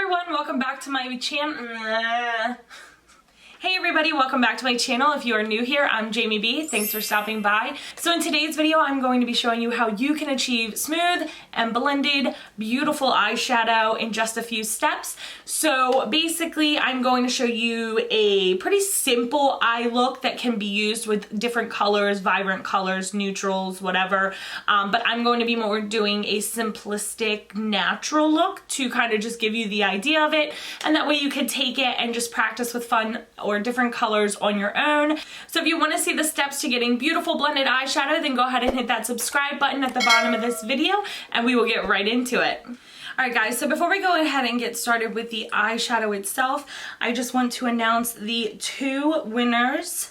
everyone, welcome back to my channel. Hey everybody, welcome back to my channel. If you are new here, I'm Jamie B. Thanks for stopping by. So in today's video, I'm going to be showing you how you can achieve smooth and blended, beautiful eyeshadow in just a few steps. So basically, I'm going to show you a pretty simple eye look that can be used with different colors, vibrant colors, neutrals, whatever. But I'm going to be more doing a simplistic, natural look to kind of just give you the idea of it. And that way you can take it and just practice with fun or different colors on your own. So if you want to see the steps to getting beautiful blended eyeshadow, then go ahead and hit that subscribe button at the bottom of this video and we will get right into it. Alright guys, so before we go ahead and get started with the eyeshadow itself, I just want to announce the two winners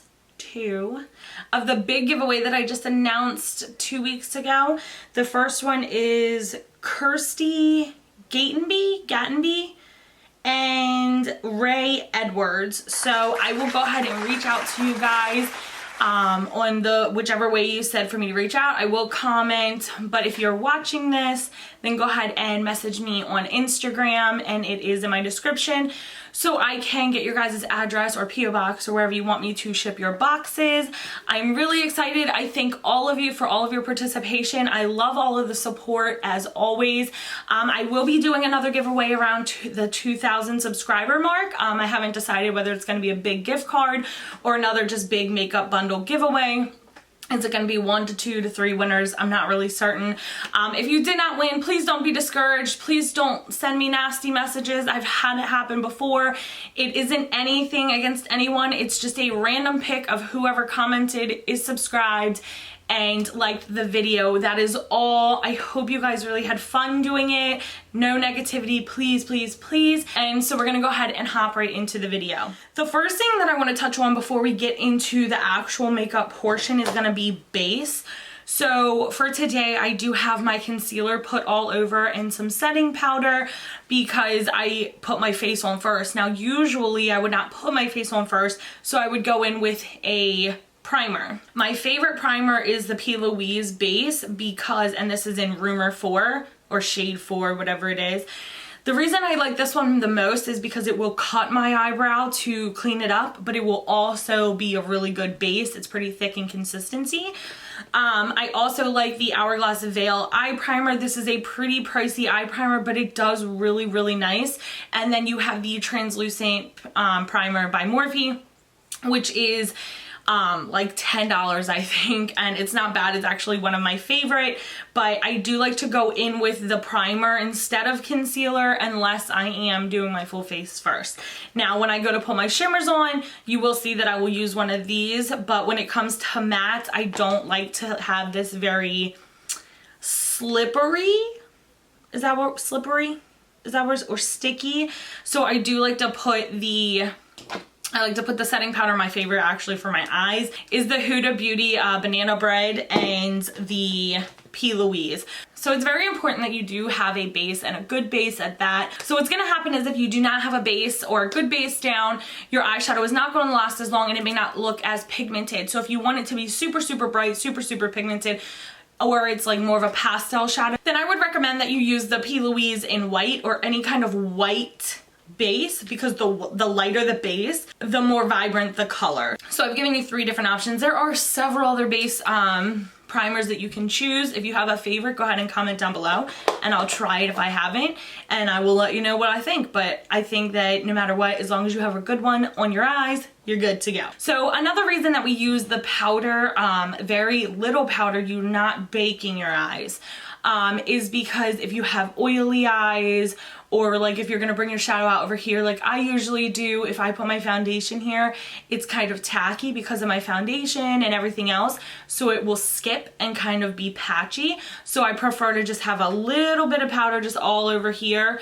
of the big giveaway that I just announced 2 weeks ago. The first one is Kirsty Gatenby and Ray Edwards. So I will go ahead and reach out to you guys on the whichever way you said for me to reach out. I will comment, but if you're watching this, then go ahead and message me on Instagram, and it is in my description, so I can get your guys' address or PO box or wherever you want me to ship your boxes. I'm really excited. I thank all of you for all of your participation. I love all of the support as always. I will be doing another giveaway around the 2,000 subscriber mark. I haven't decided whether it's going to be a big gift card or another just big makeup bundle giveaway. Is it going to be 1 to 2 to 3 winners? I'm not really certain. If you did not win, please don't be discouraged. Please don't send me nasty messages. I've had it happen before. It isn't anything against anyone. It's just a random pick of whoever commented, is subscribed, and liked the video. That is all. I hope you guys really had fun doing it. No negativity, please, please, please. And so we're gonna go ahead and hop right into the video. The first thing that I wanna touch on before we get into the actual makeup portion is gonna be base. So for today, I do have my concealer put all over and some setting powder because I put my face on first. Now, usually I would not put my face on first, so I would go in with a primer. My favorite primer is the P. Louise base because, and this is in Rumor 4 or Shade 4, whatever it is. The reason I like this one the most is because it will cut my eyebrow to clean it up, but it will also be a really good base. It's pretty thick in consistency. I also like the Hourglass Veil eye primer. This is a pretty pricey eye primer, but it does really, really nice. And then you have the translucent primer by Morphe, which is like $10 I think, and it's not bad. It's actually one of my favorite, but I do like to go in with the primer instead of concealer unless I am doing my full face first. Now when I go to put my shimmers on, you will see that I will use one of these, but when it comes to matte, I don't like to have this very slippery, is that what, slippery? Is that what, or sticky? So I do like to put the setting powder. My favorite actually for my eyes is the Huda Beauty Banana Bread and the P. Louise. So it's very important that you do have a base, and a good base at that. So what's gonna happen is if you do not have a base or a good base down, your eyeshadow is not going to last as long and it may not look as pigmented. So if you want it to be super, super bright, super, super pigmented, or it's like more of a pastel shadow, then I would recommend that you use the P. Louise in white or any kind of white base, because the lighter the base, the more vibrant the color. So I've given you 3 different options. There are several other base primers that you can choose. If you have a favorite, go ahead and comment down below and I'll try it if I haven't, and I will let you know what I think. But I think that no matter what, as long as you have a good one on your eyes, you're good to go. So another reason that we use the powder, very little powder, you're not baking your eyes, is because if you have oily eyes, or like if you're gonna bring your shadow out over here like I usually do, if I put my foundation here, it's kind of tacky because of my foundation and everything else, so it will skip and kind of be patchy. So I prefer to just have a little bit of powder just all over here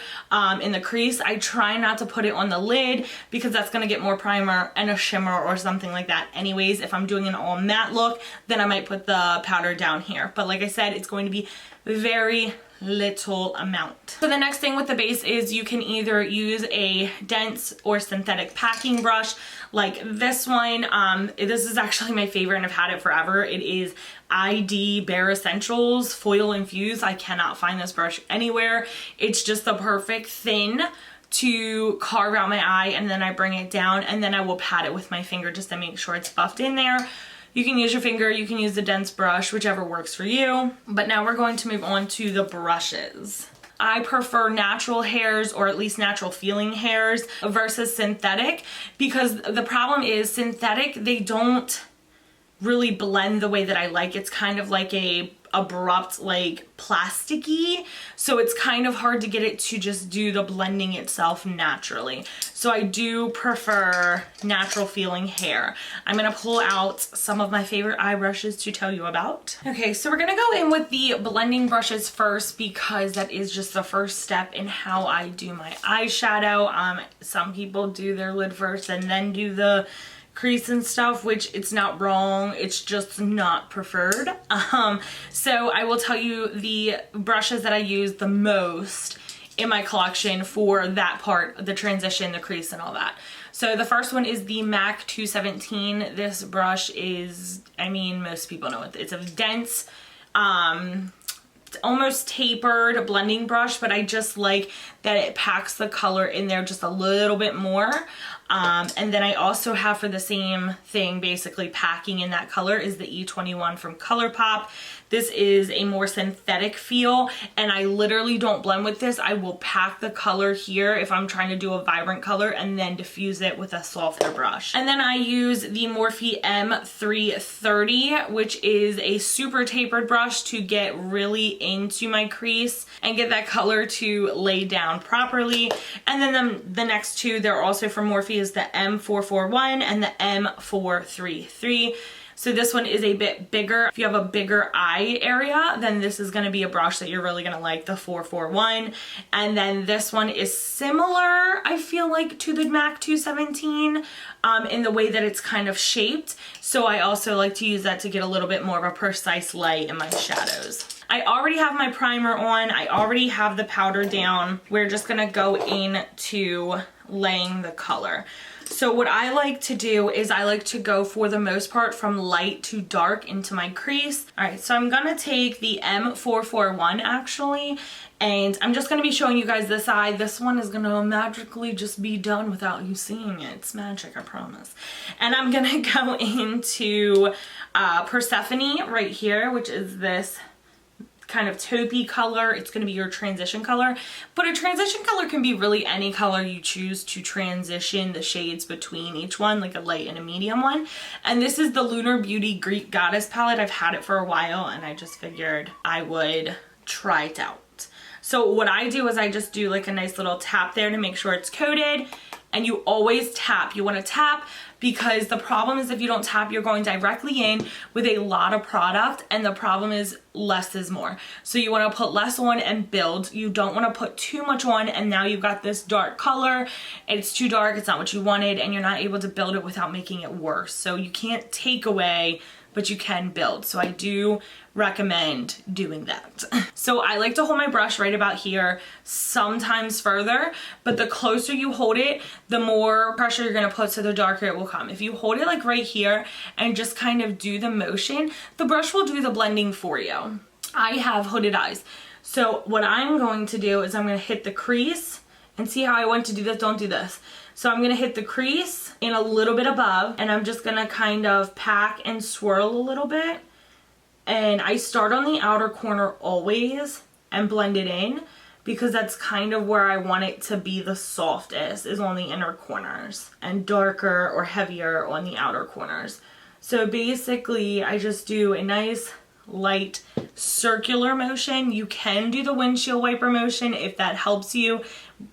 in the crease. I try not to put it on the lid because that's gonna get more primer and a shimmer or something like that anyways. If I'm doing an all matte look, then I might put the powder down here, but like I said, it's going to be very little amount. So the next thing with the base is you can either use a dense or synthetic packing brush like this one. This is actually my favorite and I've had it forever. It is ID Bare Essentials Foil Infused. I cannot find this brush anywhere. It's just the perfect thin to carve out my eye, and then I bring it down and then I will pat it with my finger just to make sure it's buffed in there. You can use your finger, you can use the dense brush, whichever works for you. But now we're going to move on to the brushes. I prefer natural hairs, or at least natural feeling hairs, versus synthetic, because the problem is synthetic, they don't really blend the way that I like. It's kind of like a abrupt, like plasticky, so it's kind of hard to get it to just do the blending itself naturally. So I do prefer natural feeling hair. I'm gonna pull out some of my favorite eye brushes to tell you about. Okay, so we're gonna go in with the blending brushes first, because that is just the first step in how I do my eyeshadow. Some people do their lid first and then do the crease and stuff, which it's not wrong, it's just not preferred. So I will tell you the brushes that I use the most in my collection for that part, the transition, the crease and all that. So the first one is the MAC 217. This brush is, I mean, most people know it. It's a dense, almost tapered blending brush, but I just like that it packs the color in there just a little bit more. And then I also have, for the same thing, basically packing in that color, is the E21 from ColourPop. This is a more synthetic feel, and I literally don't blend with this. I will pack the color here if I'm trying to do a vibrant color and then diffuse it with a softer brush. And then I use the Morphe M330, which is a super tapered brush to get really into my crease and get that color to lay down properly. And then the next two, they're also from Morphe, is the M441 and the M433. So this one is a bit bigger. If you have a bigger eye area, then this is going to be a brush that you're really going to like, the 441. And then this one is similar, I feel like, to the MAC 217 in the way that it's kind of shaped. So I also like to use that to get a little bit more of a precise lay in my shadows. I already have my primer on. I already have the powder down. We're just going to go into laying the color. So what I like to do is I like to go, for the most part, from light to dark into my crease. All right, so I'm gonna take the M441 actually, and I'm just gonna be showing you guys this eye. This one is gonna magically just be done without you seeing it. It's magic, I promise. And I'm gonna go into Persephone right here, which is this kind of taupey color. It's going to be your transition color, but a transition color can be really any color you choose to transition the shades between each one, like a light and a medium one. And this is the Lunar Beauty Greek Goddess palette. I've had it for a while and I just figured I would try it out. So what I do is I just do like a nice little tap there to make sure it's coated. And you always tap. You want to tap, because the problem is if you don't tap, you're going directly in with a lot of product, and the problem is less is more. So you want to put less on and build. You don't want to put too much on and now you've got this dark color. It's too dark, it's not what you wanted, and you're not able to build it without making it worse. So you can't take away, but you can build. So I do recommend doing that. So I like to hold my brush right about here, sometimes further, but the closer you hold it, the more pressure you're gonna put, so the darker it will come. If you hold it like right here and just kind of do the motion, the brush will do the blending for you. I have hooded eyes. So what I'm going to do is I'm gonna hit the crease, and see how I want to do this? Don't do this. So I'm gonna hit the crease in a little bit above, and I'm just gonna kind of pack and swirl a little bit. And I start on the outer corner always and blend it in, because that's kind of where I want it to be the softest, is on the inner corners, and darker or heavier on the outer corners. So basically I just do a nice light circular motion. You can do the windshield wiper motion if that helps you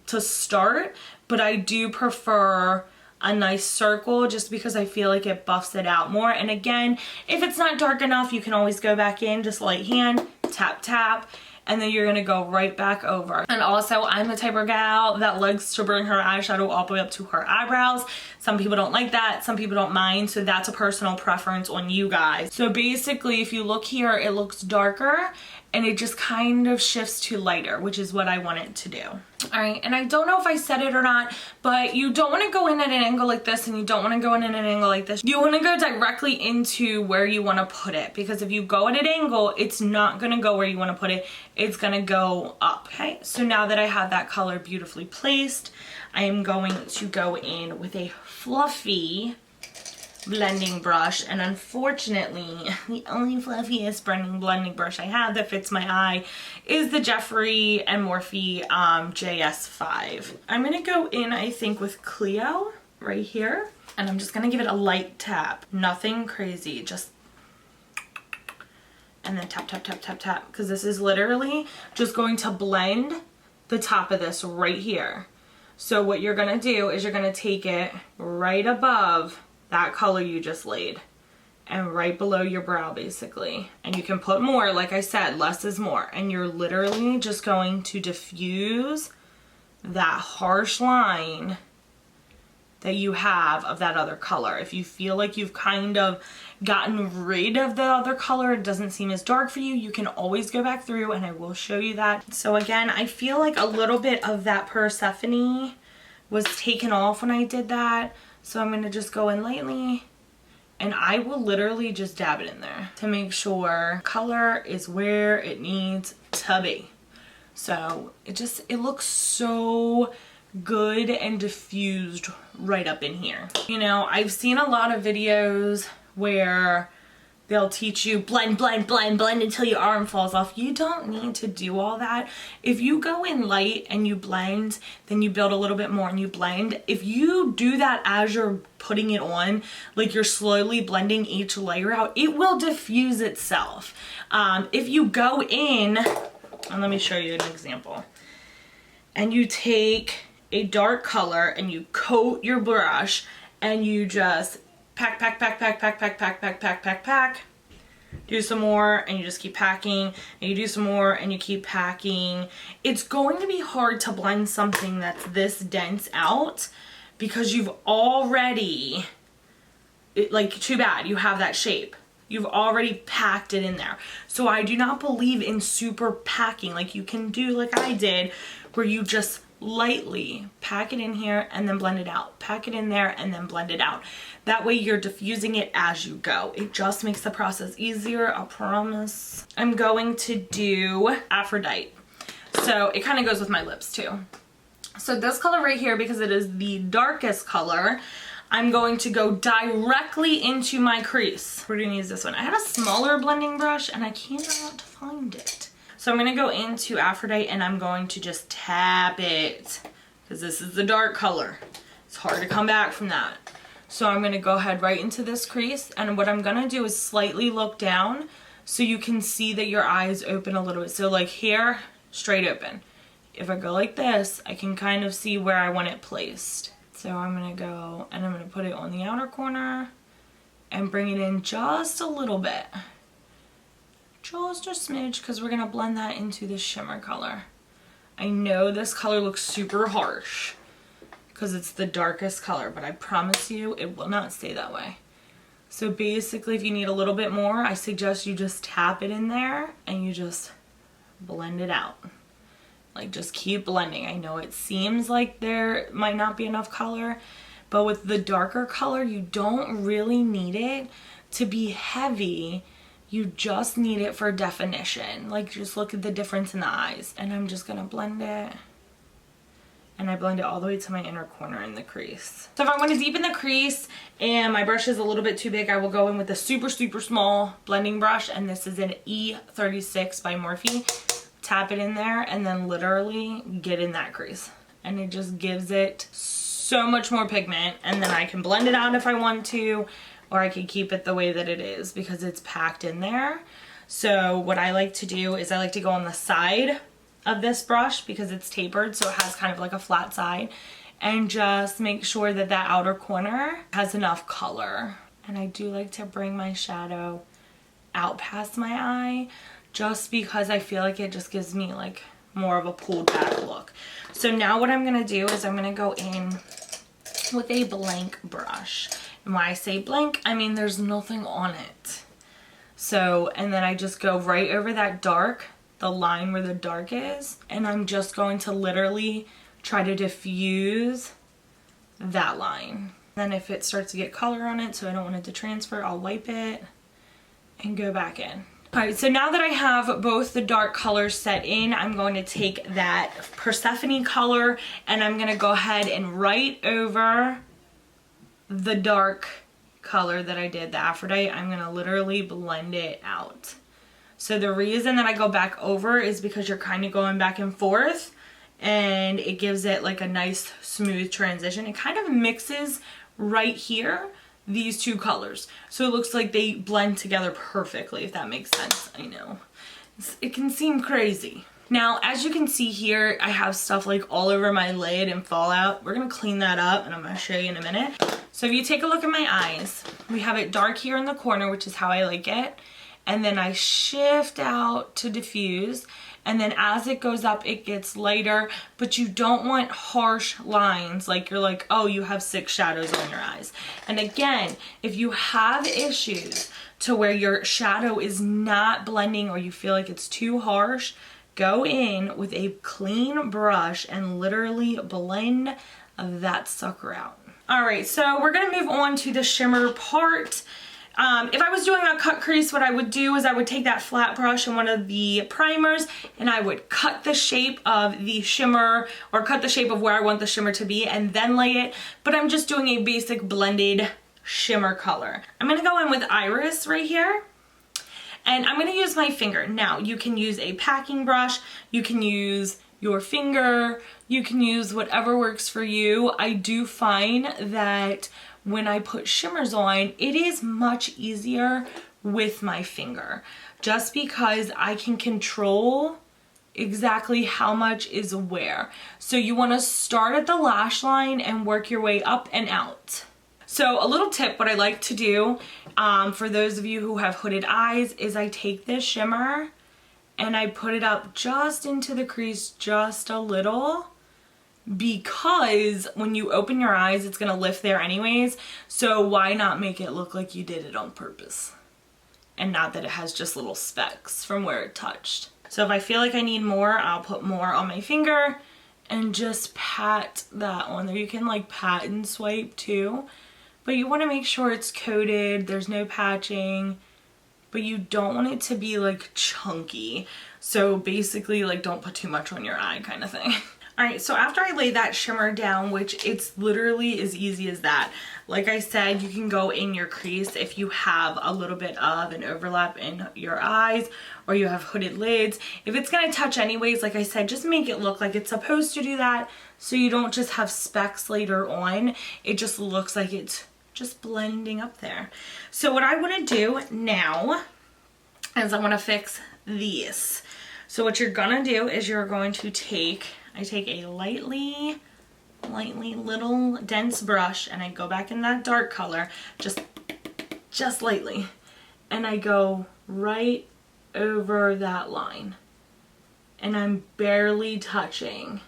to start, but I do prefer a nice circle just because I feel like it buffs it out more. And again, if it's not dark enough, you can always go back in, just light hand, tap, tap, and then you're gonna go right back over. And also, I'm the type of gal that likes to bring her eyeshadow all the way up to her eyebrows. Some people don't like that, some people don't mind, so that's a personal preference on you guys. So basically, if you look here, it looks darker, and it just kind of shifts to lighter, which is what I want it to do. All right, and I don't know if I said it or not, but you don't want to go in at an angle like this, and you don't want to go in at an angle like this. You want to go directly into where you want to put it, because if you go at an angle, it's not going to go where you want to put it. It's going to go up. Okay, so now that I have that color beautifully placed, I am going to go in with a fluffy blending brush, and unfortunately the only fluffiest blending brush I have that fits my eye is the Jeffree and Morphe JS5. I'm gonna go in, I think, with Clio right here, and I'm just gonna give it a light tap, nothing crazy, just, and then tap tap tap tap tap, because this is literally just going to blend the top of this right here. So what you're gonna do is you're gonna take it right above that color you just laid and right below your brow basically. And you can put more, like I said, less is more. And you're literally just going to diffuse that harsh line that you have of that other color. If you feel like you've kind of gotten rid of the other color, it doesn't seem as dark for you, you can always go back through, and I will show you that. So again, I feel like a little bit of that Persephone was taken off when I did that. So I'm going to just go in lightly, and I will literally just dab it in there to make sure color is where it needs to be. So it looks so good and diffused right up in here. You know, I've seen a lot of videos where they'll teach you blend, blend, blend, blend until your arm falls off. You don't need to do all that. If you go in light and you blend, then you build a little bit more and you blend. If you do that as you're putting it on, like you're slowly blending each layer out, it will diffuse itself. If you go in, and let me show you an example, and you take a dark color and you coat your brush and you just pack, pack, pack, pack, pack, pack, pack, pack, pack, pack, pack. Do some more and you just keep packing, and you do some more and you keep packing. It's going to be hard to blend something that's this dense out because you've already, like, too bad you have that shape. You've already packed it in there. So I do not believe in super packing like you can do like I did, where you just lightly pack it in here and then blend it out. Pack it in there and then blend it out. That way you're diffusing it as you go. It just makes the process easier, I promise. I'm going to do Aphrodite. So it kind of goes with my lips too. So this color right here, because it is the darkest color, I'm going to go directly into my crease. We're gonna use this one. I have a smaller blending brush and I cannot find it. So I'm going to go into Aphrodite and I'm going to just tap it, because this is the dark color. It's hard to come back from that. So I'm going to go ahead right into this crease, and what I'm going to do is slightly look down so you can see that your eyes open a little bit. So like here, straight open. If I go like this, I can kind of see where I want it placed. So I'm going to go and I'm going to put it on the outer corner and bring it in just a little bit. Just a smidge, because we're going to blend that into the shimmer color. I know this color looks super harsh because it's the darkest color, but I promise you it will not stay that way. So basically, if you need a little bit more, I suggest you just tap it in there and you just blend it out. Like, just keep blending. I know it seems like there might not be enough color, but with the darker color, you don't really need it to be heavy. You just need it for definition. Like, just look at the difference in the eyes. And I'm just gonna blend it. And I blend it all the way to my inner corner in the crease. So if I want to deepen the crease and my brush is a little bit too big, I will go in with a super, super small blending brush. And this is an E36 by Morphe. Tap it in there and then literally get in that crease. And it just gives it so much more pigment. And then I can blend it out if I want to, or I could keep it the way that it is because it's packed in there. So what I like to do is I like to go on the side of this brush because it's tapered, so it has kind of like a flat side, and just make sure that that outer corner has enough color. And I do like to bring my shadow out past my eye just because I feel like it just gives me like more of a pulled back look. So now what I'm gonna do is I'm gonna go in with a blank brush. And when I say blank, I mean there's nothing on it. So, and then I just go right over that dark the line where the dark is, and I'm just going to literally try to diffuse that line. Then if it starts to get color on it, so I don't want it to transfer, I'll wipe it and go back in. Alright, so now that I have both the dark colors set in, I'm going to take that Persephone color and I'm going to go ahead and write over the dark color that I did, the Aphrodite. I'm going to literally blend it out. So the reason that I go back over is because you're kind of going back and forth, and it gives it like a nice smooth transition. It kind of mixes right here these two colors, so it looks like they blend together perfectly, if that makes sense. I know it can seem crazy. Now, as you can see here, I have stuff like all over my lid and fallout. We're gonna clean that up and I'm gonna show you in a minute. So if you take a look at my eyes, we have it dark here in the corner, which is how I like it, and then I shift out to diffuse, and then as it goes up it gets lighter, but you don't want harsh lines like you're like, oh, you have 6 shadows on your eyes. And again, if you have issues to where your shadow is not blending or you feel like it's too harsh, go in with a clean brush and literally blend that sucker out. Alright, so we're gonna move on to the shimmer part. If I was doing a cut crease, what I would do is I would take that flat brush and one of the primers and I would cut the shape of the shimmer, or cut the shape of where I want the shimmer to be, and then lay it. But I'm just doing a basic blended shimmer color. I'm going to go in with Iris right here. And I'm going to use my finger. Now, you can use a packing brush, you can use your finger, you can use whatever works for you. I do find that when I put shimmers on, it is much easier with my finger, just because I can control exactly how much is where. So you want to start at the lash line and work your way up and out. So a little tip, what I like to do for those of you who have hooded eyes is I take this shimmer and I put it up just into the crease just a little, because when you open your eyes it's going to lift there anyways, so why not make it look like you did it on purpose and not that it has just little specks from where it touched. So if I feel like I need more, I'll put more on my finger and just pat that on there. You can like pat and swipe too, but you want to make sure it's coated, there's no patching, but you don't want it to be like chunky. So basically like don't put too much on your eye kind of thing. Alright, so after I lay that shimmer down, which it's literally as easy as that. Like I said, you can go in your crease if you have a little bit of an overlap in your eyes or you have hooded lids. If it's going to touch anyways, like I said, just make it look like it's supposed to do that, so you don't just have specks later on. It just looks like it's just blending up there. So what I want to do now is I want to fix these. So what you're going to do is you're going to take... I take a lightly little dense brush and I go back in that dark color, just lightly, and I go right over that line and I'm barely touching,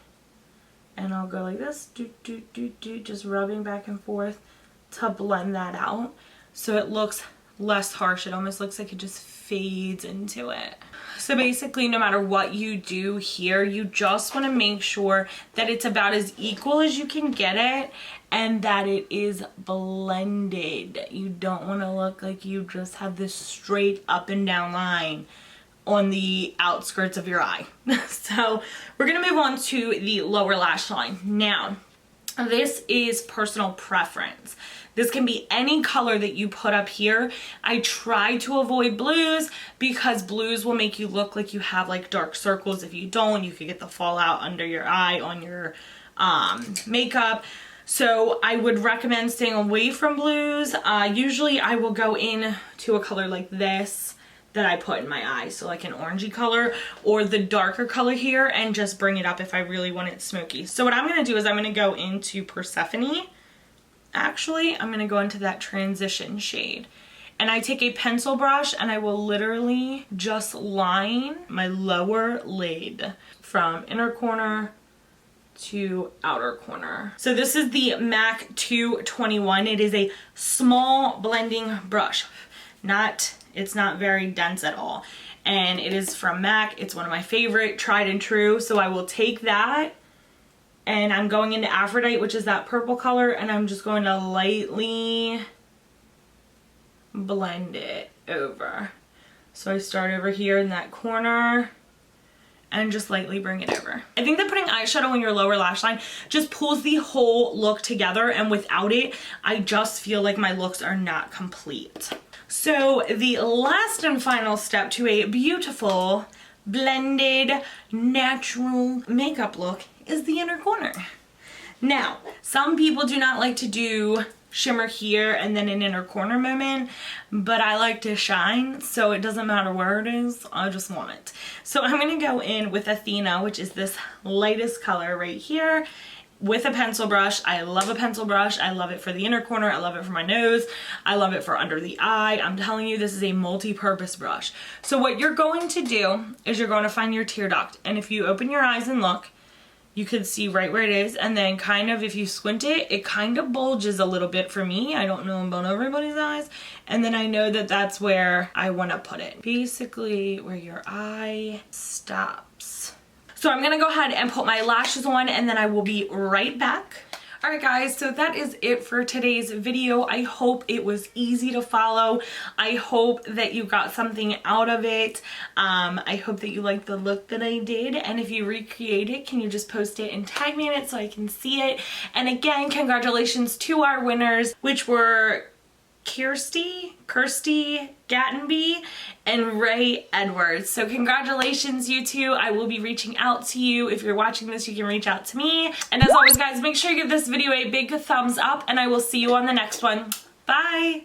and I'll go like this, just rubbing back and forth to blend that out so it looks less harsh. It almost looks like it just fades into it. So basically, no matter what you do here, you just want to make sure that it's about as equal as you can get it and that it is blended. You don't want to look like you just have this straight up and down line on the outskirts of your eye. So we're going to move on to the lower lash line. Now, this is personal preference. This can be any color that you put up here. I try to avoid blues because blues will make you look like you have like dark circles. If you don't, you could get the fallout under your eye on your makeup. So I would recommend staying away from blues. Usually I will go in to a color like this that I put in my eye, so like an orangey color or the darker color here, and just bring it up if I really want it smoky. So what I'm going to do is I'm going to go into Persephone. Actually, I'm going to go into that transition shade. And I take a pencil brush and I will literally just line my lower lid from inner corner to outer corner. So this is the MAC 221. It is a small blending brush. It's not very dense at all. and it is from MAC. It's one of my favorite, tried and true. So I will take that, and I'm going into Aphrodite, which is that purple color, and I'm just going to lightly blend it over. So I start over here in that corner and just lightly bring it over. I think that putting eyeshadow in your lower lash line just pulls the whole look together, and without it, I just feel like my looks are not complete. So the last and final step to a beautiful, blended, natural makeup look is the inner corner. Now, some people do not like to do shimmer here and then an inner corner moment, but I like to shine, so it doesn't matter where it is, I just want it. So I'm gonna go in with Athena, which is this lightest color right here, with a pencil brush. I love a pencil brush. I love it for the inner corner. I love it for my nose. I love it for under the eye. I'm telling you, this is a multi-purpose brush. So what you're going to do is you're going to find your tear duct, and if you open your eyes and look, you can see right where it is, and then kind of if you squint it, it kind of bulges a little bit for me. I don't know about everybody's eyes. And then I know that that's where I want to put it. Basically where your eye stops. So I'm gonna go ahead and put my lashes on, and then I will be right back. Alright guys, so that is it for today's video. I hope it was easy to follow. I hope that you got something out of it. I hope that you liked the look that I did, and if you recreate it, can you just post it and tag me in it so I can see it? And again, congratulations to our winners, which were Kirsty, Gatenby, and Ray Edwards. So congratulations, you two. I will be reaching out to you. If you're watching this, you can reach out to me. And as always, guys, make sure you give this video a big thumbs up, and I will see you on the next one. Bye!